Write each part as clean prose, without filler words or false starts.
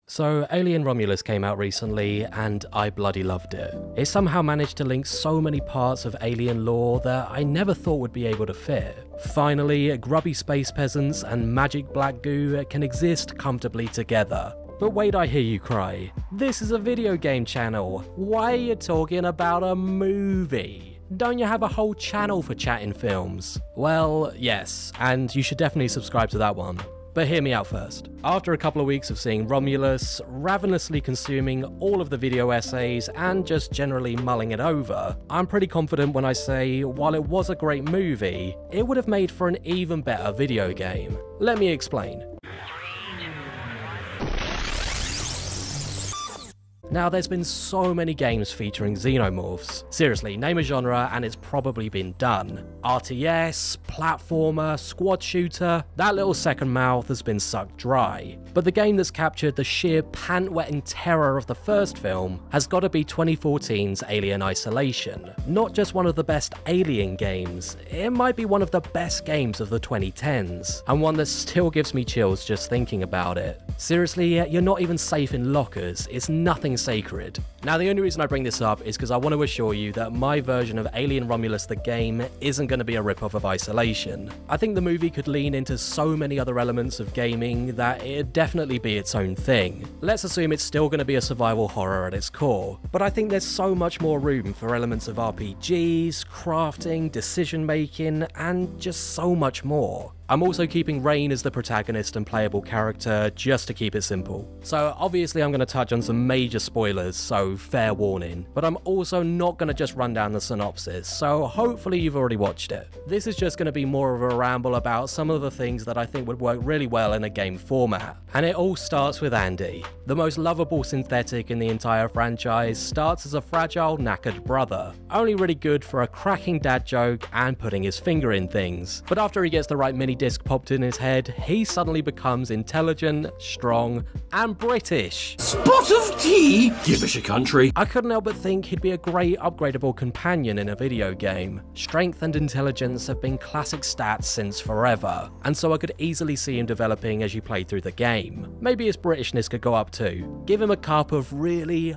So, Alien Romulus came out recently, and I bloody loved it. It somehow managed to link so many parts of alien lore that I never thought would be able to fit. Finally, grubby space peasants and magic black goo can exist comfortably together. But wait, I hear you cry. This is a video game channel. Why are you talking about a movie? Don't you have a whole channel for chatting films? Well, yes, and you should definitely subscribe to that one. But hear me out first. After a couple of weeks of seeing Romulus, ravenously consuming all of the video essays, and just generally mulling it over, I'm pretty confident when I say, while it was a great movie, it would have made for an even better video game. Let me explain. Now, there's been so many games featuring xenomorphs. Seriously, name a genre and it's probably been done. RTS, platformer, squad shooter, that little second mouth has been sucked dry. But the game that's captured the sheer pant-wetting terror of the first film has got to be 2014's Alien Isolation. Not just one of the best Alien games, it might be one of the best games of the 2010s, and one that still gives me chills just thinking about it. Seriously, you're not even safe in lockers, it's nothing sacred. Now, the only reason I bring this up is because I want to assure you that my version of Alien Romulus the game isn't going to be a rip-off of Isolation. I think the movie could lean into so many other elements of gaming that it'd definitely be its own thing. Let's assume it's still going to be a survival horror at its core, but I think there's so much more room for elements of RPGs, crafting, decision-making, and just so much more. I'm also keeping Rain as the protagonist and playable character, just to keep it simple. So obviously I'm going to touch on some major spoilers, so fair warning. But I'm also not going to just run down the synopsis, so hopefully you've already watched it. This is just going to be more of a ramble about some of the things that I think would work really well in a game format. And it all starts with Andy. The most lovable synthetic in the entire franchise starts as a fragile, knackered brother. Only really good for a cracking dad joke and putting his finger in things. But after he gets the right mini disc popped in his head, he suddenly becomes intelligent, strong, and British. Spot of tea? Give us your country. I couldn't help but think he'd be a great upgradable companion in a video game. Strength and intelligence have been classic stats since forever, and so I could easily see him developing as you play through the game. Maybe his Britishness could go up too. Give him a cup of really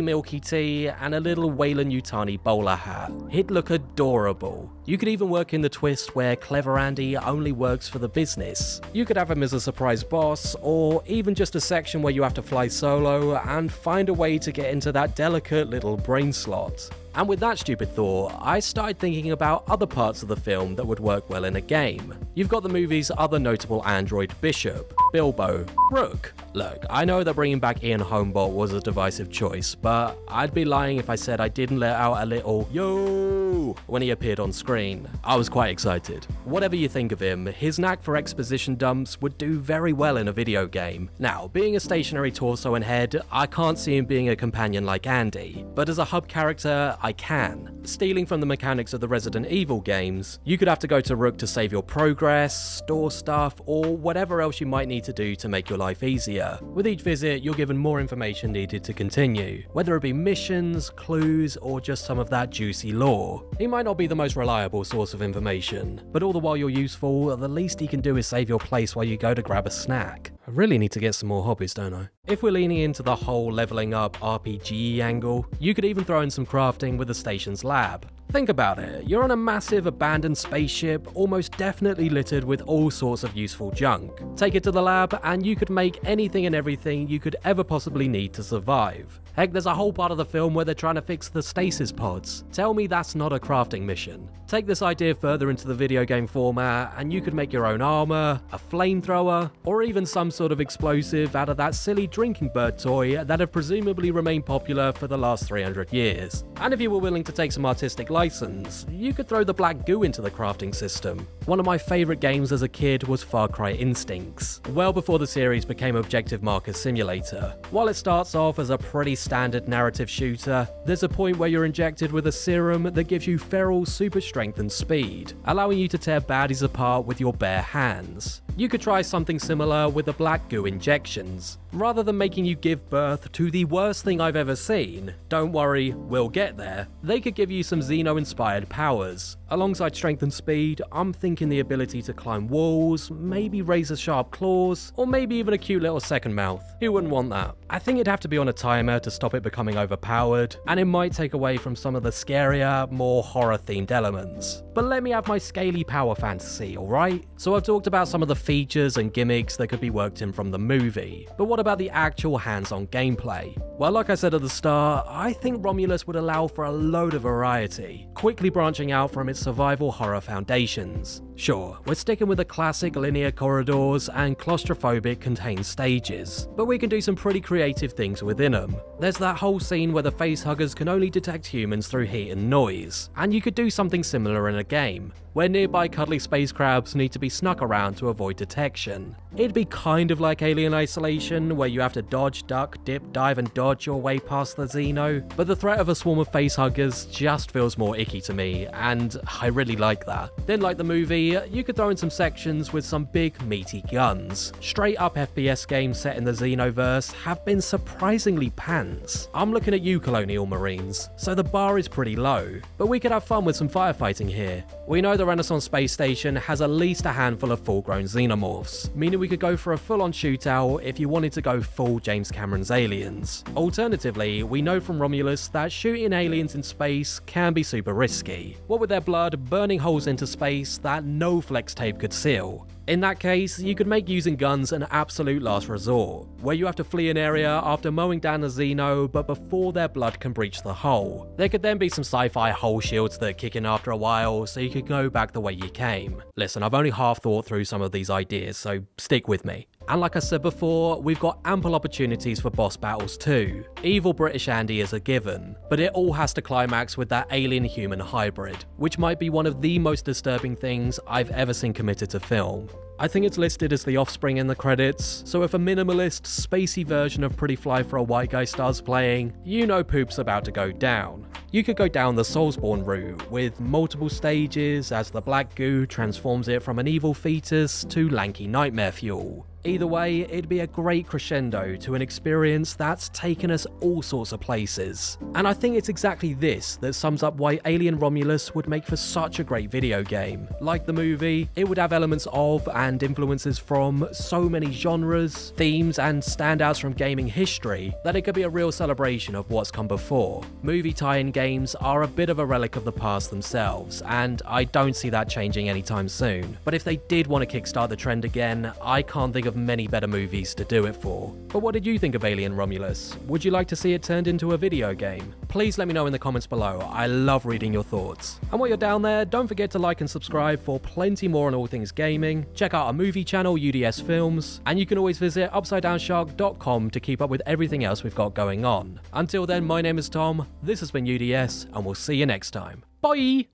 milky tea and a little Weyland-Yutani bowler hat. He'd look adorable. You could even work in the twist where clever Andy only works for the business. You could have him as a surprise boss, or even just a section where you have to fly solo and find a way to get into that delicate little brain slot. And with that stupid thought, I started thinking about other parts of the film that would work well in a game. You've got the movie's other notable android Bishop, Bilbo, Rook. Look, I know that bringing back Ian Homebot was a divisive choice, but I'd be lying if I said I didn't let out a little yo when he appeared on screen. I was quite excited. Whatever you think of him, his knack for exposition dumps would do very well in a video game. Now, being a stationary torso and head, I can't see him being a companion like Andy, but as a hub character, I can. Stealing from the mechanics of the Resident Evil games, you could have to go to Rook to save your progress, store stuff, or whatever else you might need to do to make your life easier. With each visit, you're given more information needed to continue, whether it be missions, clues, or just some of that juicy lore. He might not be the most reliable source of information, but all the while you're useful, the least he can do is save your place while you go to grab a snack. I really need to get some more hobbies, don't I? If we're leaning into the whole leveling up RPG angle, you could even throw in some crafting with the station's lab. Think about it, you're on a massive abandoned spaceship, almost definitely littered with all sorts of useful junk. Take it to the lab and you could make anything and everything you could ever possibly need to survive. Heck, there's a whole part of the film where they're trying to fix the stasis pods. Tell me that's not a crafting mission. Take this idea further into the video game format and you could make your own armor, a flamethrower, or even some sort of explosive out of that silly drinking bird toy that have presumably remained popular for the last 300 years. And if you were willing to take some artistic license, you could throw the black goo into the crafting system. One of my favourite games as a kid was Far Cry Instincts, well before the series became Objective Marker Simulator. While it starts off as a pretty standard narrative shooter, there's a point where you're injected with a serum that gives you feral super strength and speed, allowing you to tear baddies apart with your bare hands. You could try something similar with the black goo injections. Rather than making you give birth to the worst thing I've ever seen, don't worry, we'll get there, they could give you some Xeno-inspired powers. Alongside strength and speed, I'm thinking the ability to climb walls, maybe razor-sharp claws, or maybe even a cute little second mouth. Who wouldn't want that? I think it'd have to be on a timer to stop it becoming overpowered, and it might take away from some of the scarier, more horror-themed elements. But let me have my scaly power fantasy, alright? So I've talked about some of the features and gimmicks that could be worked in from the movie, but what about the actual hands-on gameplay? Well, like I said at the start, I think Romulus would allow for a load of variety, quickly branching out from its survival horror foundations. Sure, we're sticking with the classic linear corridors and claustrophobic contained stages, but we can do some pretty creative things within them. There's that whole scene where the facehuggers can only detect humans through heat and noise, and you could do something similar in a game, where nearby cuddly space crabs need to be snuck around to avoid detection. It'd be kind of like Alien Isolation, where you have to dodge, duck, dip, dive and dodge your way past the Xeno, but the threat of a swarm of facehuggers just feels more icky to me, and I really like that. Then like the movie, you could throw in some sections with some big meaty guns. Straight up FPS games set in the Xenoverse have been surprisingly pants. I'm looking at you, Colonial Marines, so the bar is pretty low, but we could have fun with some firefighting here. We know the Renaissance Space Station has at least a handful of full-grown xenomorphs, meaning we could go for a full-on shootout if you wanted to go full James Cameron's Aliens. Alternatively, we know from Romulus that shooting aliens in space can be super risky, what with their blood burning holes into space that no flex tape could seal. In that case, you could make using guns an absolute last resort, where you have to flee an area after mowing down a Xeno, but before their blood can breach the hull. There could then be some sci-fi hull shields that kick in after a while, so you could go back the way you came. Listen, I've only half thought through some of these ideas, so stick with me. And like I said before, we've got ample opportunities for boss battles too. Evil British Andy is a given, but it all has to climax with that alien-human hybrid, which might be one of the most disturbing things I've ever seen committed to film. I think it's listed as the offspring in the credits, so if a minimalist, spacey version of Pretty Fly for a White Guy starts playing, you know poop's about to go down. You could go down the Soulsborne route, with multiple stages as the black goo transforms it from an evil fetus to lanky nightmare fuel. Either way, it'd be a great crescendo to an experience that's taken us all sorts of places. And I think it's exactly this that sums up why Alien Romulus would make for such a great video game. Like the movie, it would have elements of and influences from so many genres, themes and standouts from gaming history that it could be a real celebration of what's come before. Movie tie-in games are a bit of a relic of the past themselves, and I don't see that changing anytime soon. But if they did want to kickstart the trend again, I can't think of many better movies to do it for. But what did you think of Alien Romulus? Would you like to see it turned into a video game? Please let me know in the comments below. I love reading your thoughts. And while you're down there, don't forget to like and subscribe for plenty more on all things gaming. Check out our movie channel, UDS Films, and you can always visit upsidedownshark.com to keep up with everything else we've got going on. Until then, my name is Tom, this has been UDS, and we'll see you next time. Bye!